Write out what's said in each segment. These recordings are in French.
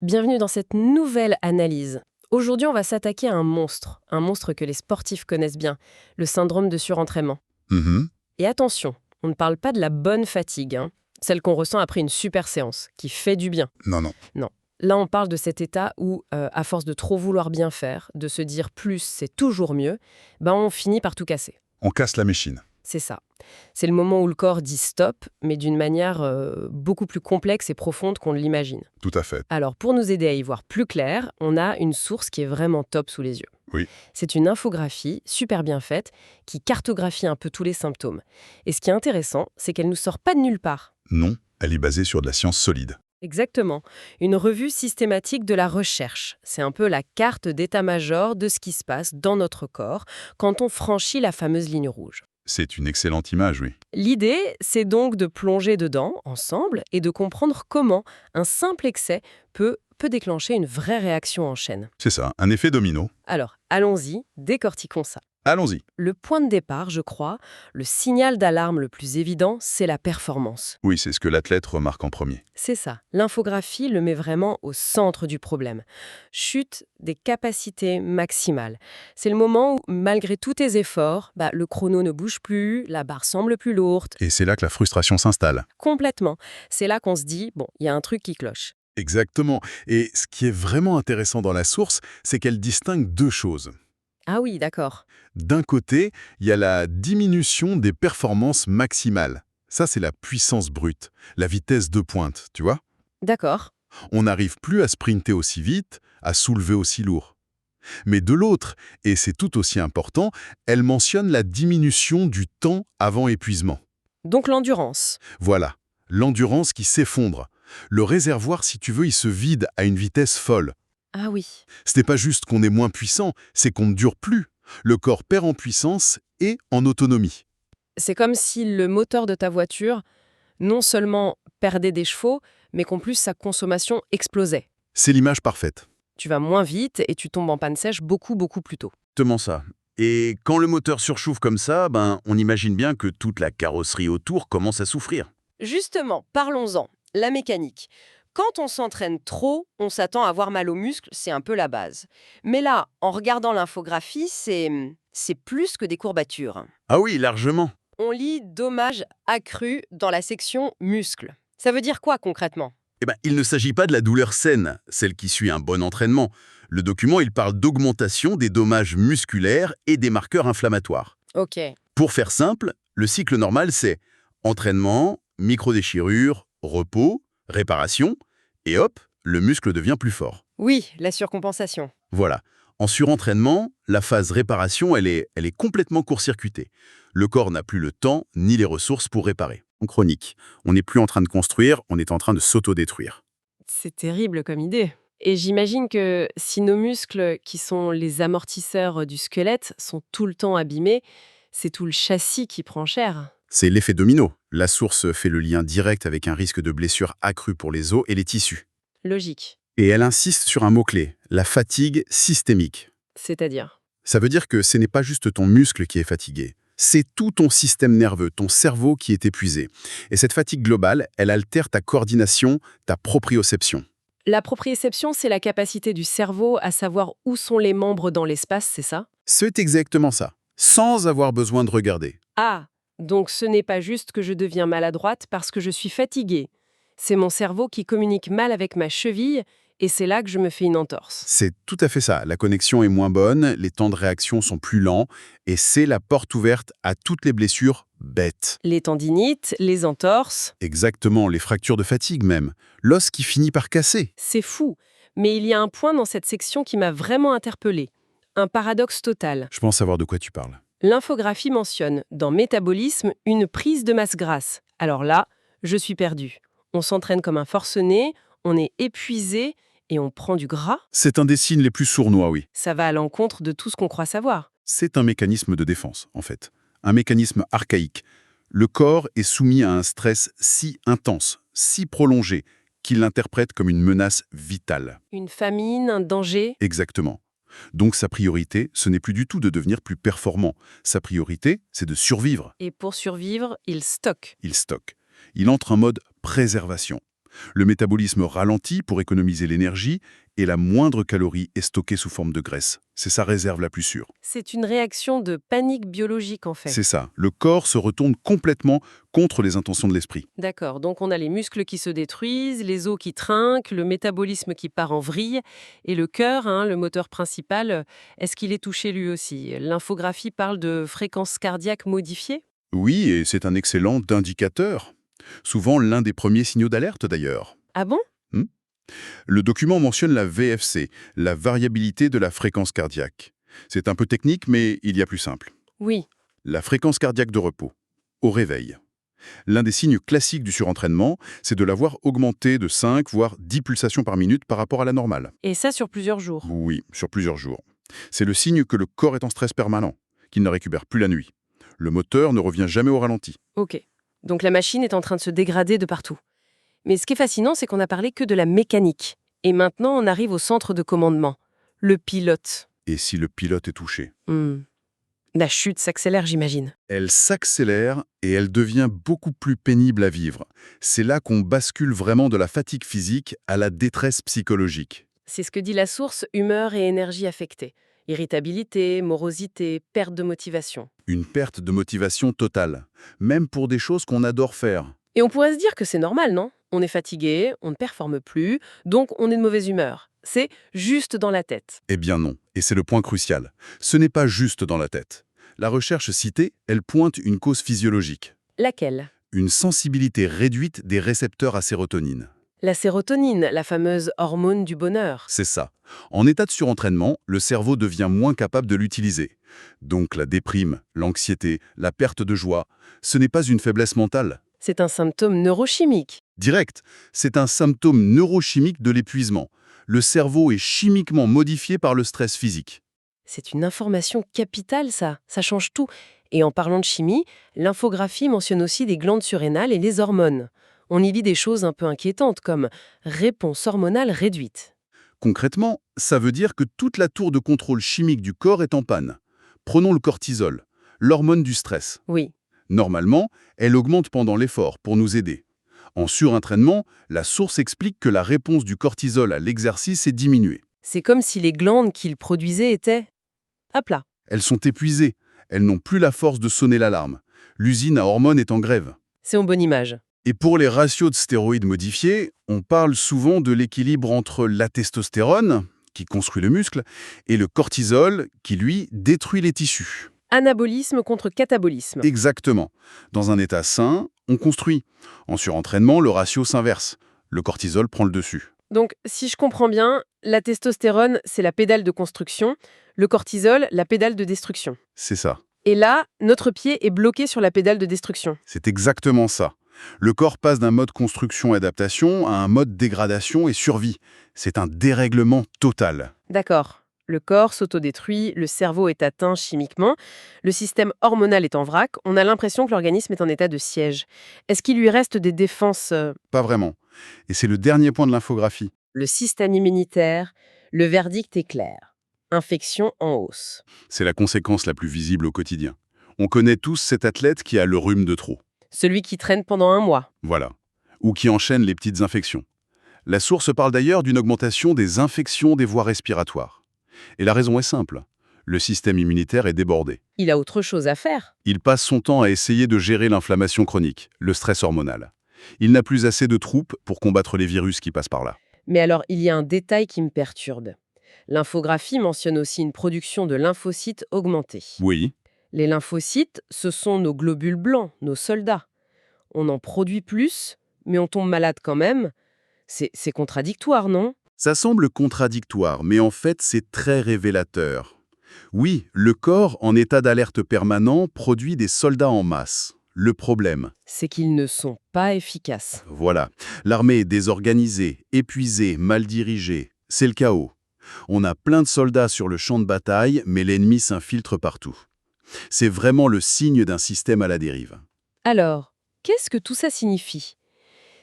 Bienvenue dans cette nouvelle analyse. Aujourd'hui, on va s'attaquer à un monstre que les sportifs connaissent bien, le syndrome de surentraînement. Mhm. Et attention, on ne parle pas de la bonne fatigue, celle qu'on ressent après une super séance, qui fait du bien. Non, non. Non. Là, on parle de cet état où, à force de trop vouloir bien faire, de se dire plus, c'est toujours mieux, on finit par tout casser. On casse la méchine. C'est ça. C'est le moment où le corps dit stop, mais d'une manière beaucoup plus complexe et profonde qu'on ne l'imagine. Tout à fait. Alors, pour nous aider à y voir plus clair, on a une source qui est vraiment top sous les yeux. Oui. C'est une infographie super bien faite qui cartographie un peu tous les symptômes. Et ce qui est intéressant, c'est qu'elle ne nous sort pas de nulle part. Non, elle est basée sur de la science solide. Exactement. Une revue systématique de la recherche. C'est un peu la carte d'état-major de ce qui se passe dans notre corps quand on franchit la fameuse ligne rouge. C'est une excellente image, oui. L'idée, c'est donc de plonger dedans, ensemble, et de comprendre comment un simple excès peut déclencher une vraie réaction en chaîne. C'est ça, un effet domino. Alors, allons-y, décortiquons ça. Allons-y. Le point de départ, je crois, le signal d'alarme le plus évident, c'est la performance. Oui, c'est ce que l'athlète remarque en premier. C'est ça. L'infographie le met vraiment au centre du problème. Chute des capacités maximales. C'est le moment où, malgré tous tes efforts, le chrono ne bouge plus, la barre semble plus lourde. Et c'est là que la frustration s'installe. Complètement. C'est là qu'on se dit, il y a un truc qui cloche. Exactement. Et ce qui est vraiment intéressant dans la source, c'est qu'elle distingue deux choses. Ah oui, d'accord. D'un côté, il y a la diminution des performances maximales. Ça, c'est la puissance brute, la vitesse de pointe, tu vois. D'accord. On n'arrive plus à sprinter aussi vite, à soulever aussi lourd. Mais de l'autre, et c'est tout aussi important, elle mentionne la diminution du temps avant épuisement. Donc l'endurance. Voilà, l'endurance qui s'effondre. Le réservoir, si tu veux, il se vide à une vitesse folle. Ah oui. Ce n'est pas juste qu'on est moins puissant, c'est qu'on ne dure plus. Le corps perd en puissance et en autonomie. C'est comme si le moteur de ta voiture, non seulement perdait des chevaux, mais qu'en plus sa consommation explosait. C'est l'image parfaite. Tu vas moins vite et tu tombes en panne sèche beaucoup, beaucoup plus tôt. Exactement ça. Et quand le moteur surchauffe comme ça, on imagine bien que toute la carrosserie autour commence à souffrir. Justement, parlons-en. La mécanique. Quand on s'entraîne trop, on s'attend à avoir mal aux muscles, c'est un peu la base. Mais là, en regardant l'infographie, c'est plus que des courbatures. Ah oui, largement. On lit dommages accrus dans la section muscles. Ça veut dire quoi concrètement? Il ne s'agit pas de la douleur saine, celle qui suit un bon entraînement. Le document, il parle d'augmentation des dommages musculaires et des marqueurs inflammatoires. Ok. Pour faire simple, le cycle normal, c'est entraînement, microdéchirure, repos, réparation, et hop, le muscle devient plus fort. Oui, la surcompensation. Voilà. En surentraînement, la phase réparation, elle est complètement court-circuitée. Le corps n'a plus le temps ni les ressources pour réparer. En chronique, on n'est plus en train de construire, on est en train de s'autodétruire. C'est terrible comme idée. Et j'imagine que si nos muscles, qui sont les amortisseurs du squelette, sont tout le temps abîmés, c'est tout le châssis qui prend cher. C'est l'effet domino. La source fait le lien direct avec un risque de blessure accru pour les os et les tissus. Logique. Et elle insiste sur un mot-clé, la fatigue systémique. C'est-à-dire? Ça veut dire que ce n'est pas juste ton muscle qui est fatigué. C'est tout ton système nerveux, ton cerveau qui est épuisé. Et cette fatigue globale, elle altère ta coordination, ta proprioception. La proprioception, c'est la capacité du cerveau à savoir où sont les membres dans l'espace, c'est ça? C'est exactement ça, sans avoir besoin de regarder. Ah, donc ce n'est pas juste que je deviens maladroite parce que je suis fatiguée. C'est mon cerveau qui communique mal avec ma cheville et c'est là que je me fais une entorse. C'est tout à fait ça. La connexion est moins bonne, les temps de réaction sont plus lents, et c'est la porte ouverte à toutes les blessures bêtes. Les tendinites, les entorses, Exactement, les fractures de fatigue même. L'os qui finit par casser. c'est fou. Mais il y a un point dans cette section qui m'a vraiment interpellée. Un paradoxe total. Je pense savoir de quoi tu parles. L'infographie mentionne, dans Métabolisme, une prise de masse grasse. Alors là, je suis perdue. On s'entraîne comme un forcené, on est épuisé et on prend du gras. C'est un des signes les plus sournois, oui. Ça va à l'encontre de tout ce qu'on croit savoir. C'est un mécanisme de défense, en fait. Un mécanisme archaïque. Le corps est soumis à un stress si intense, si prolongé, qu'il l'interprète comme une menace vitale. Une famine, un danger. Exactement. Donc sa priorité, ce n'est plus du tout de devenir plus performant. Sa priorité, c'est de survivre. Et pour survivre, il stocke. Il stocke. Il entre en mode préservation. Le métabolisme ralentit pour économiser l'énergie et la moindre calorie est stockée sous forme de graisse. C'est sa réserve la plus sûre. C'est une réaction de panique biologique en fait. C'est ça. Le corps se retourne complètement contre les intentions de l'esprit. D'accord, donc on a les muscles qui se détruisent, les os qui trinquent, le métabolisme qui part en vrille, et le cœur, le moteur principal, est-ce qu'il est touché lui aussi? L'infographie parle de fréquence cardiaque modifiée? Oui, et c'est un excellent indicateur. Souvent l'un des premiers signaux d'alerte d'ailleurs. Ah bon? Hmm. Le document mentionne la VFC, la variabilité de la fréquence cardiaque. C'est un peu technique, mais il y a plus simple. Oui. La fréquence cardiaque de repos, au réveil. L'un des signes classiques du surentraînement, c'est de la voir augmenter de 5 voire 10 pulsations par minute par rapport à la normale. Et ça sur plusieurs jours? Oui, sur plusieurs jours. C'est le signe que le corps est en stress permanent, qu'il ne récupère plus la nuit. Le moteur ne revient jamais au ralenti. Ok. Donc la machine est en train de se dégrader de partout. Mais ce qui est fascinant, c'est qu'on n'a parlé que de la mécanique. Et maintenant, on arrive au centre de commandement, le pilote. Et si le pilote est touché? La chute s'accélère, j'imagine. Elle s'accélère et elle devient beaucoup plus pénible à vivre. C'est là qu'on bascule vraiment de la fatigue physique à la détresse psychologique. C'est ce que dit la source humeur et énergie affectée. Irritabilité, morosité, perte de motivation. Une perte de motivation totale, même pour des choses qu'on adore faire. Et on pourrait se dire que c'est normal, non? On est fatigué, on ne performe plus, donc on est de mauvaise humeur. C'est juste dans la tête. Eh bien non, et c'est le point crucial. Ce n'est pas juste dans la tête. La recherche citée, elle pointe une cause physiologique. Laquelle? Une sensibilité réduite des récepteurs à sérotonine. La sérotonine, la fameuse hormone du bonheur. C'est ça. En état de surentraînement, le cerveau devient moins capable de l'utiliser. Donc la déprime, l'anxiété, la perte de joie, ce n'est pas une faiblesse mentale. C'est un symptôme neurochimique. Direct, c'est un symptôme neurochimique de l'épuisement. Le cerveau est chimiquement modifié par le stress physique. C'est une information capitale, ça. Ça change tout. Et en parlant de chimie, l'infographie mentionne aussi les glandes surrénales et les hormones. On y lit des choses un peu inquiétantes comme réponse hormonale réduite. Concrètement, ça veut dire que toute la tour de contrôle chimique du corps est en panne. Prenons le cortisol, l'hormone du stress. Oui, Normalement, elle augmente pendant l'effort pour nous aider. En surentraînement, la source explique que la réponse du cortisol à l'exercice est diminuée. c'est comme si les glandes qu'il produisait étaient à plat. Elles sont épuisées, elles n'ont plus la force de sonner l'alarme. L'usine à hormones est en grève. C'est en bonne image. Et pour les ratios de stéroïdes modifiés, on parle souvent de l'équilibre entre la testostérone, qui construit le muscle, et le cortisol, qui lui détruit les tissus. Anabolisme contre catabolisme. Exactement. Dans un état sain, on construit. En surentraînement, le ratio s'inverse. Le cortisol prend le dessus. Donc, si je comprends bien, la testostérone, c'est la pédale de construction, le cortisol, la pédale de destruction. C'est ça. Et là, notre pied est bloqué sur la pédale de destruction. C'est exactement ça. Le corps passe d'un mode construction-adaptation à un mode dégradation et survie. C'est un dérèglement total. D'accord. Le corps s'autodétruit, le cerveau est atteint chimiquement, le système hormonal est en vrac, on a l'impression que l'organisme est en état de siège. Est-ce qu'il lui reste des défenses Pas vraiment. Et c'est le dernier point de l'infographie. Le système immunitaire, le verdict est clair. Infection en hausse. C'est la conséquence la plus visible au quotidien. On connaît tous cet athlète qui a le rhume de trop. Celui qui traîne pendant un mois. Voilà. Ou qui enchaîne les petites infections. La source parle d'ailleurs d'une augmentation des infections des voies respiratoires. Et la raison est simple. Le système immunitaire est débordé. Il a autre chose à faire. Il passe son temps à essayer de gérer l'inflammation chronique, le stress hormonal. Il n'a plus assez de troupes pour combattre les virus qui passent par là. Mais alors, il y a un détail qui me perturbe. L'infographie mentionne aussi une production de lymphocytes augmentée. Oui, Les lymphocytes, ce sont nos globules blancs, nos soldats. On en produit plus, mais on tombe malade quand même. C'est contradictoire, non? ça semble contradictoire, mais en fait c'est très révélateur. Oui, le corps, en état d'alerte permanent, produit des soldats en masse. Le problème, C'est qu'ils ne sont pas efficaces. voilà, l'armée est désorganisée, épuisée, mal dirigée. C'est le chaos. On a plein de soldats sur le champ de bataille, mais l'ennemi s'infiltre partout. C'est vraiment le signe d'un système à la dérive. Alors, qu'est-ce que tout ça signifie?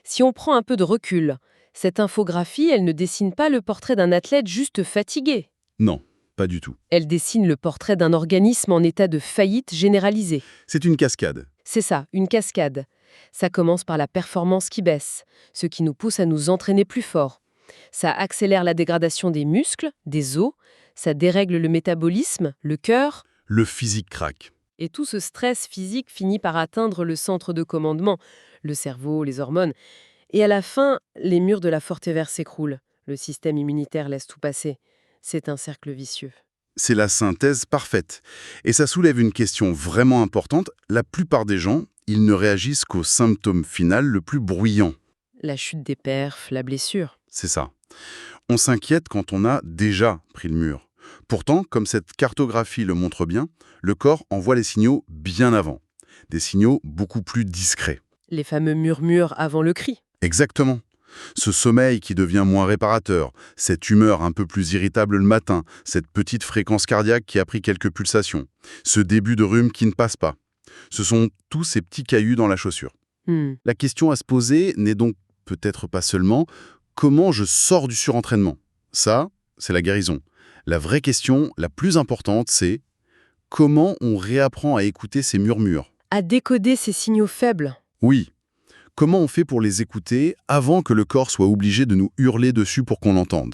Si on prend un peu de recul, cette infographie, elle ne dessine pas le portrait d'un athlète juste fatigué. Non, pas du tout. Elle dessine le portrait d'un organisme en état de faillite généralisée. C'est une cascade. C'est ça, une cascade. Ça commence par la performance qui baisse, ce qui nous pousse à nous entraîner plus fort. Ça accélère la dégradation des muscles, des os, ça dérègle le métabolisme, le cœur, Le physique craque. et tout ce stress physique finit par atteindre le centre de commandement, le cerveau, les hormones. Et à la fin, les murs de la Fortever s'écroulent. Le système immunitaire laisse tout passer. C'est un cercle vicieux. C'est la synthèse parfaite. Et ça soulève une question vraiment importante. La plupart des gens, ils ne réagissent qu'au symptôme final le plus bruyant. La chute des perfs, la blessure. C'est ça. On s'inquiète quand on a déjà pris le mur. Pourtant, comme cette cartographie le montre bien, le corps envoie les signaux bien avant. Des signaux beaucoup plus discrets. Les fameux murmures avant le cri. Exactement. Ce sommeil qui devient moins réparateur, cette humeur un peu plus irritable le matin, cette petite fréquence cardiaque qui a pris quelques pulsations, ce début de rhume qui ne passe pas. Ce sont tous ces petits cailloux dans la chaussure. La question à se poser n'est donc peut-être pas seulement comment je sors du surentraînement. Ça, c'est la guérison. La vraie question, la plus importante, c'est comment on réapprend à écouter ces murmures. À décoder ces signaux faibles. Oui. Comment on fait pour les écouter avant que le corps soit obligé de nous hurler dessus pour qu'on l'entende?